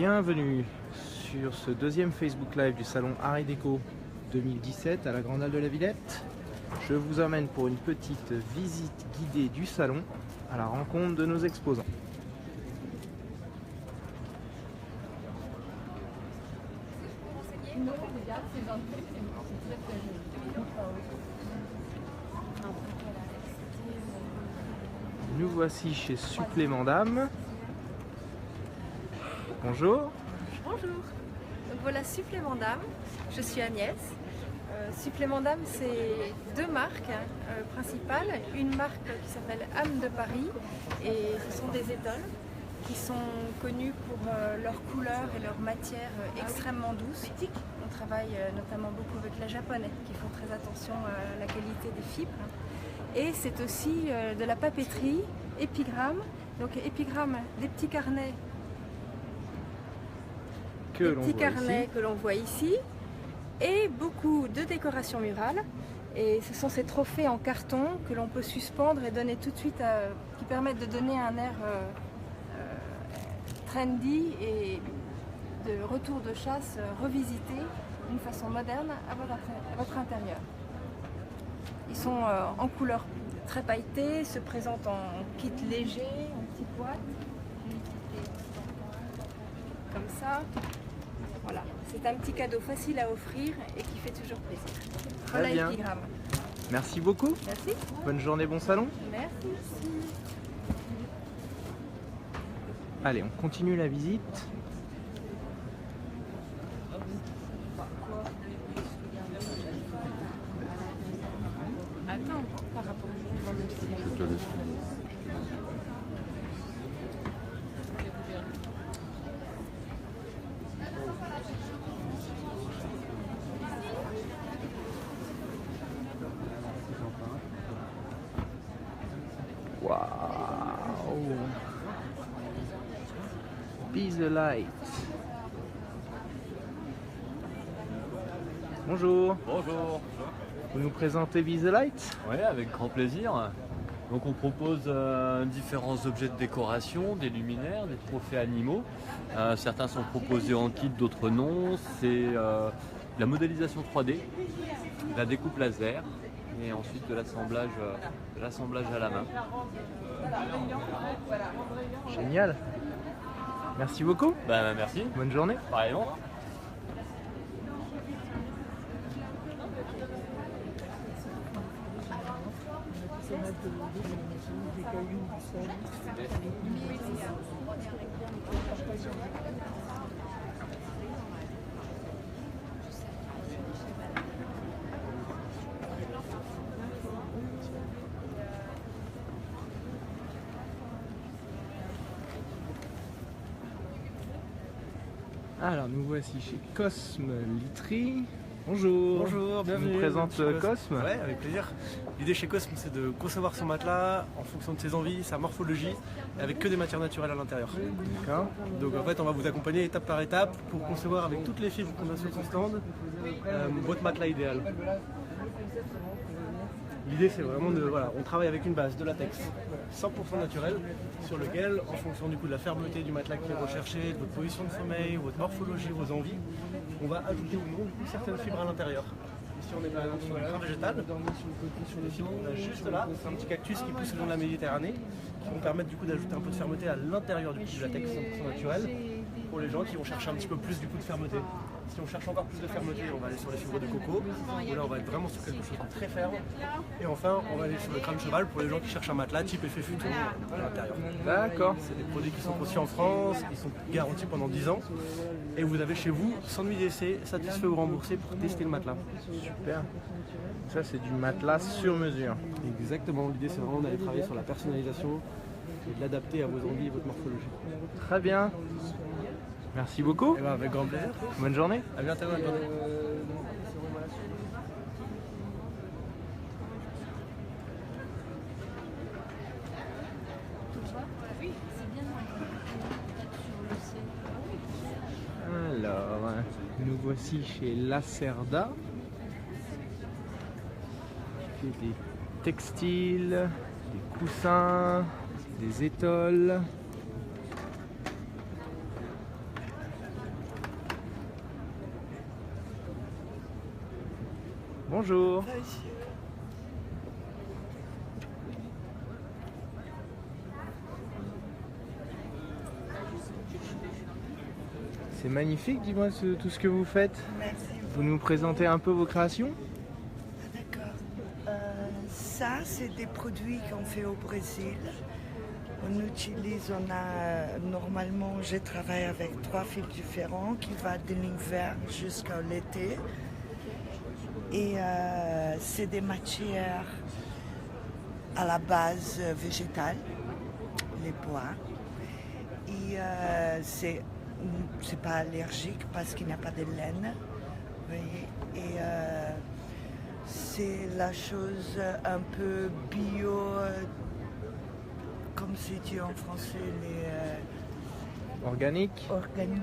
Bienvenue sur ce deuxième Facebook Live du salon Art et Déco 2017 à la Grande Halle de la Villette. Je vous emmène pour une petite visite guidée du salon à la rencontre de nos exposants. Nous voici chez Supplément d'âme. Bonjour. Bonjour. Donc voilà Supplément d'âme. Je suis Agnès. Supplément d'âme, c'est deux marques principales. Une marque qui s'appelle Âme de Paris et ce sont des étoiles qui sont connues pour leurs couleurs et leurs matières extrêmement douces. On travaille notamment beaucoup avec les Japonais qui font très attention à la qualité des fibres. Et c'est aussi de la papeterie, épigramme. Donc épigramme, des petits carnets que l'on voit ici. Et beaucoup de décorations murales. Et ce sont ces trophées en carton que l'on peut suspendre et donner tout de suite, qui permettent de donner un air trendy et de retour de chasse revisité d'une façon moderne à votre intérieur. Ils sont en couleur très pailletée, se présentent en kit léger, en petite boîte, comme ça. Voilà, c'est un petit cadeau facile à offrir et qui fait toujours plaisir. Voilà épigramme. Merci beaucoup. Merci. Bonne journée, bon salon. Merci. Allez, on continue la visite. Attends, par rapport au Waouh! Be the light. Bonjour. Bonjour. Vous nous présentez Be the Light? Oui, avec grand plaisir. Donc on propose différents objets de décoration, des luminaires, des trophées animaux. Certains sont proposés en kit, d'autres non. C'est la modélisation 3D, la découpe laser et ensuite de l'assemblage à la main. Génial. Merci beaucoup. Ben, merci. Bonne journée. Pareillement. Alors nous voici chez Cosme Literie. Bonjour. Bonjour, bienvenue. Je vous présente Cosme. Ouais, avec plaisir. L'idée chez Cosme, c'est de concevoir son matelas en fonction de ses envies, sa morphologie, avec que des matières naturelles à l'intérieur. D'accord. Donc en fait, on va vous accompagner étape par étape pour concevoir avec toutes les fibres qu'on a sur son stand votre matelas idéal. L'idée, c'est vraiment de, voilà, on travaille avec une base de latex 100% naturel sur lequel, en fonction du coup de la fermeté du matelas qui est recherché, de votre position de sommeil, votre morphologie, vos envies, on va ajouter ou non du coup certaines fibres à l'intérieur. Ici, on est par exemple sur un grain végétal. Sur les fibres qu'on a juste là, c'est un petit cactus qui pousse le long de la Méditerranée, qui vont permettre du coup d'ajouter un peu de fermeté à l'intérieur du latex 100% naturel pour les gens qui vont chercher un petit peu plus du coup de fermeté. Si on cherche encore plus de fermeté, on va aller sur les fibres de coco, où là on va être vraiment sur quelque chose de très ferme. Et enfin, on va aller sur le crâne cheval pour les gens qui cherchent un matelas type effet futon à l'intérieur. D'accord. C'est des produits qui sont conçus en France, qui sont garantis pendant 10 ans. Et vous avez chez vous, sans nuit d'essai, satisfait ou remboursé pour tester le matelas. Super. Ça c'est du matelas sur mesure. Exactement, l'idée c'est vraiment d'aller travailler sur la personnalisation et de l'adapter à vos envies et votre morphologie. Très bien. Merci beaucoup. Et bien avec grand plaisir. Bonne journée. À bientôt, bonne journée. Alors, nous voici chez Lacerda. Qui fait des textiles, des coussins, des étoiles. Bonjour. C'est magnifique, dis-moi tout ce que vous faites. Merci. Vous nous présentez un peu vos créations? D'accord. Ça, c'est des produits qu'on fait au Brésil. Normalement, je travaille avec 3 fils différents qui vont de l'hiver jusqu'à l'été. Et c'est des matières à la base végétale, les bois. Et c'est pas allergique parce qu'il n'y a pas de laine. Vous voyez. Et c'est la chose un peu bio, comme c'est dit en français, les Organique? organiques.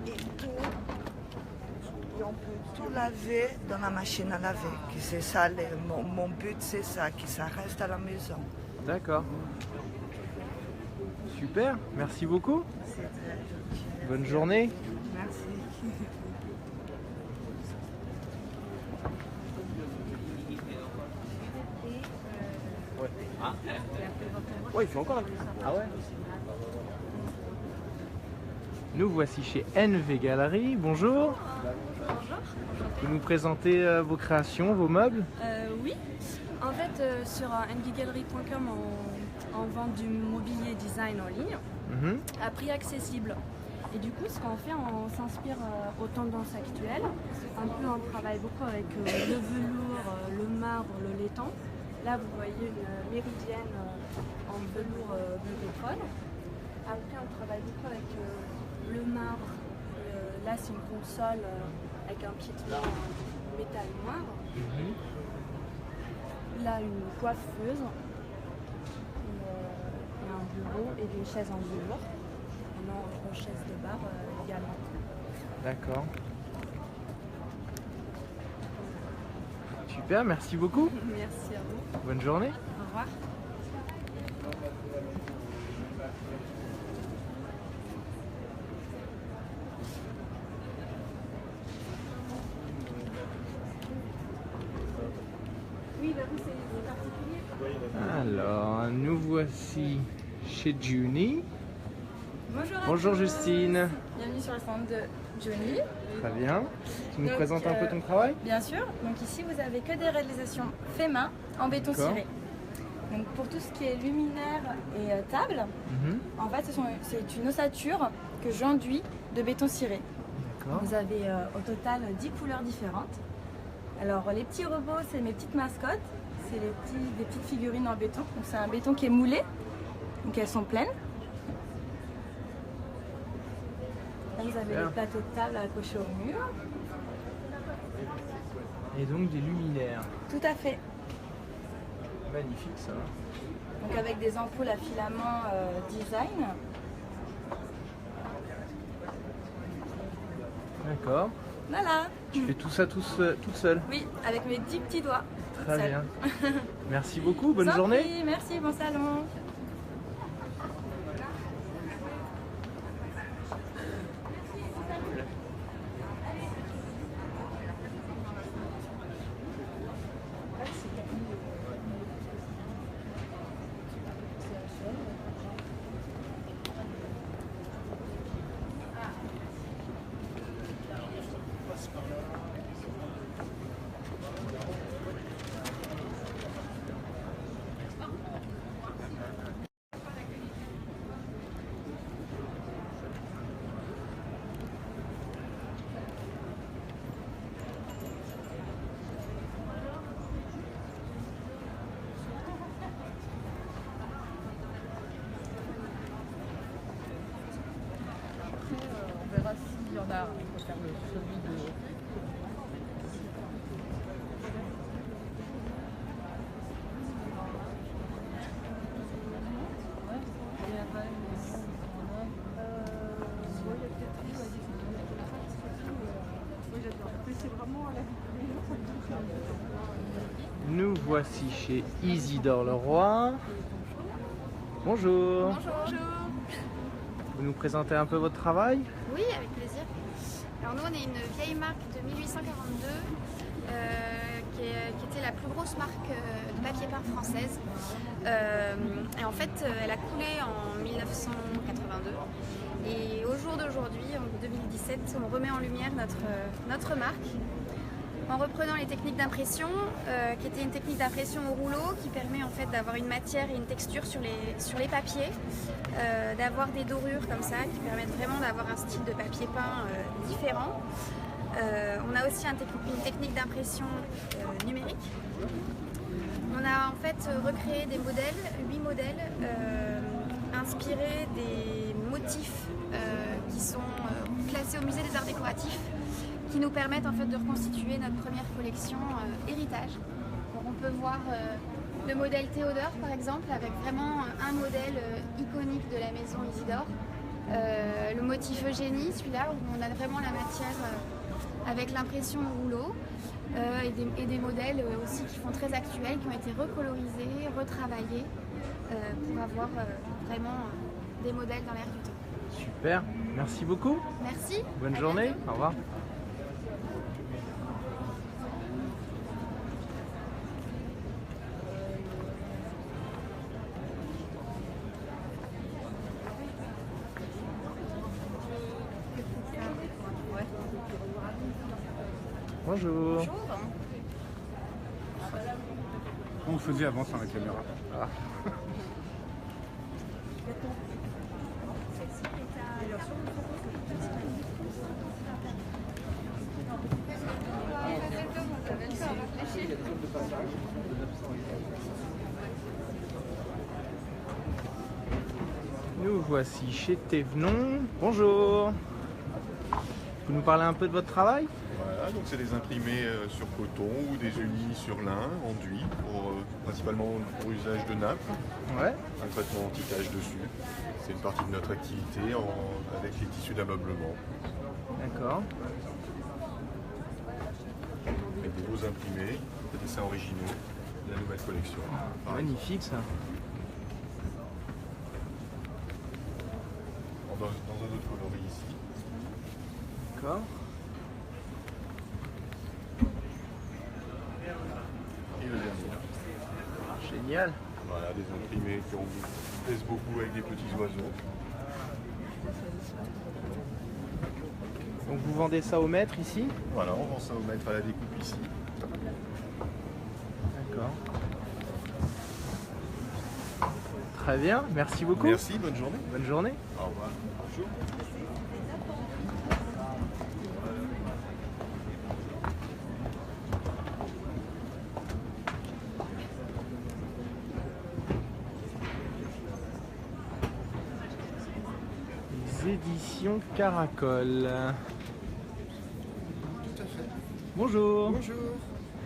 Et tout. Et on peut tout laver dans la machine à laver. C'est ça, mon but c'est ça, que ça reste à la maison. D'accord. Super, merci beaucoup. C'est très gentil. Bonne journée. Merci. Ouais, il fait encore un peu. Ah ouais. Nous voici chez NV Galerie. Bonjour. Vous nous présentez vos créations, vos meubles? Oui, en fait sur nvgallery.com on vend du mobilier design en ligne Mhm. à prix accessible. Et du coup, ce qu'on fait, on s'inspire aux tendances actuelles. Un peu, on travaille beaucoup avec le velours, le marbre, le laiton. Là, vous voyez une méridienne en velours bleu pétrole. Après, on travaille beaucoup avec le marbre. Là, c'est une console avec un piétement métal noir. Mhm. Là, une coiffeuse, et un bureau et des chaises en velours. On a une chaise de bar également. D'accord. Super, merci beaucoup. Merci à vous. Bonne journée. Au revoir. Oui, bah vous, c'est particulier. Alors, nous voici chez Juni. Bonjour à Bonjour tous. Justine. Bienvenue sur le stand de Johnny. Très bien. Tu nous Donc, présentes un peu ton travail? Bien sûr. Donc ici vous avez que des réalisations fait main en béton D'accord. ciré. Donc pour tout ce qui est luminaire et table, Mhm. en fait c'est une ossature que j'enduis de béton ciré. D'accord. Vous avez au total 10 couleurs différentes. Alors les petits robots, c'est mes petites mascottes. C'est des petites figurines en béton. Donc c'est un béton qui est moulé. Donc elles sont pleines. Là, vous avez Super. les plateaux de table accrochés au mur. Et donc des luminaires. Tout à fait. Magnifique ça. Donc avec des ampoules à filament design. D'accord. Voilà. Tu fais tout ça toute seule? Oui, avec mes 10 petits doigts. Très Seule. bien. Merci beaucoup, bonne Sans journée. prix, merci, bon salon. On verra s'il y en a. On peut faire celui de. Nous voici chez Isidore Leroy. Bonjour. Bonjour. Vous nous présentez un peu votre travail? Oui, avec plaisir. Alors nous on est une vieille marque de 1842 qui était la plus grosse marque de papier peint française. Et en fait elle a coulé en 1982 et au jour d'aujourd'hui, en 2017, on remet en lumière notre marque en reprenant les techniques d'impression qui était une technique d'impression au rouleau qui permet en fait d'avoir une matière et une texture sur les papiers, d'avoir des dorures comme ça qui permettent vraiment d'avoir un style de papier peint différent. On a aussi une technique d'impression numérique. On a en fait recréé des modèles, 8 modèles inspirés des motifs qui sont classés au musée des arts décoratifs, qui nous permettent en fait de reconstituer notre première collection héritage. Donc on peut voir le modèle Théodore par exemple, avec vraiment un modèle iconique de la maison Isidore. Le motif Eugénie, celui-là, où on a vraiment la matière avec l'impression au rouleau, et des modèles aussi qui sont très actuels, qui ont été recolorisés, retravaillés, pour avoir vraiment des modèles dans l'air du temps. Super, merci beaucoup. Merci. Bonne journée, au revoir. Bonjour. Bonjour. On faisait avant sans la caméra. Ah. Nous voici chez Thévenon. Bonjour. Vous nous parlez un peu de votre travail? Voilà, donc c'est des imprimés sur coton ou des unis sur lin, enduit, principalement pour usage de nappe. Ouais. Un traitement anti-tache dessus. C'est une partie de notre activité avec les tissus d'ameublement. D'accord. Avec des beaux imprimés, des dessins originaux de la nouvelle collection. Magnifique ça. Dans un autre coloris ici. D'accord. Et le dernier. Génial. Voilà, des imprimés qui plaisent beaucoup avec des petits oiseaux. Donc vous vendez ça au maître ici? Voilà, on vend ça au maître à la découpe ici. D'accord. Très bien, merci beaucoup. Merci, bonne journée. Bonne journée. Au revoir. Bonjour. Les éditions Caracol. Tout à fait. Bonjour. Bonjour.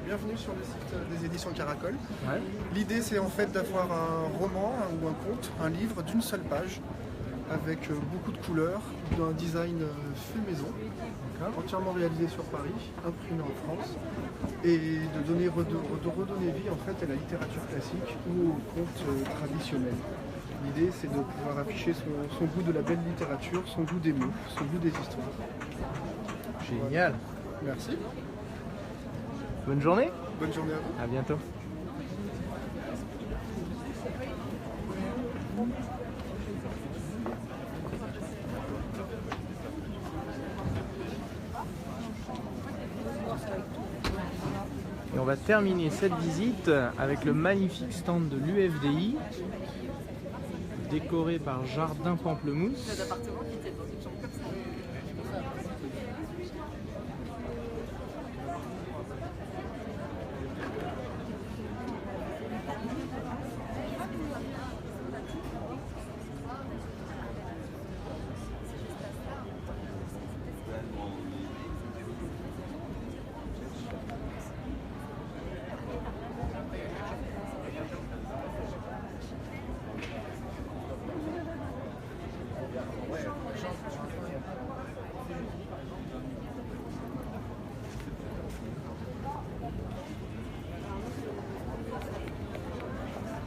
Bienvenue sur le site des éditions Caracol. Ouais. L'idée c'est en fait d'avoir un roman ou un conte, un livre d'une seule page avec beaucoup de couleurs, d'un design fait maison, entièrement réalisé sur Paris, imprimé en France, et de redonner vie en fait à la littérature classique ou au conte traditionnel. L'idée c'est de pouvoir afficher son goût de la belle littérature, son goût des mots, son goût des histoires. Génial. Voilà. Merci. Bonne journée. Bonne journée à vous. À bientôt. Et on va terminer cette visite avec le magnifique stand de l'UFDI, décoré par Jardin Pamplemousse.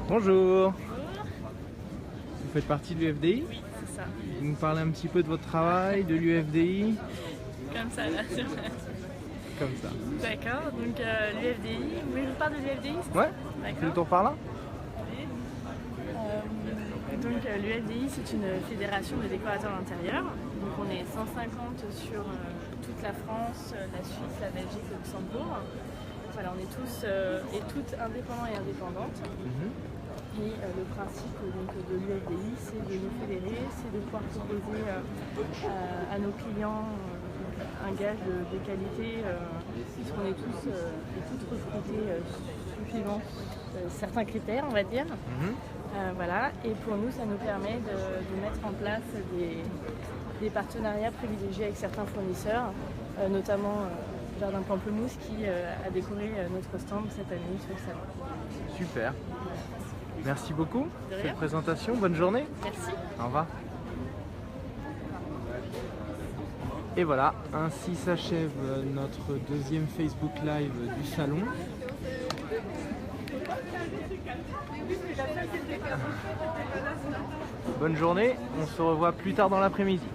Bonjour. Vous faites partie de l'UFDI? Oui, c'est ça. Vous nous parlez un petit peu de votre travail, de l'UFDI? comme ça là. Comme ça. D'accord, donc l'UFDI, vous voulez que je vous parle de l'UFDI? Ouais, le tour par là. Donc l'UFDI, c'est une fédération de décorateurs d'intérieur. Donc on est 150 sur toute la France, la Suisse, la Belgique, le Luxembourg. Voilà, on est tous et toutes indépendants et indépendantes. Et le principe donc, de l'UFDI, c'est de nous fédérer, c'est de pouvoir proposer à nos clients un gage de qualité, puisqu'on est tous et toutes recrutés suivant certains critères, on va dire. Voilà. Et pour nous, ça nous permet de mettre en place des partenariats privilégiés avec certains fournisseurs, notamment Jardin Pamplemousse qui a décoré notre stand cette année sur le salon. Super. Merci beaucoup De pour rien. cette présentation. Bonne journée. Merci. Au revoir. Et voilà, ainsi s'achève notre deuxième Facebook Live du salon. Bonne journée, on se revoit plus tard dans l'après-midi.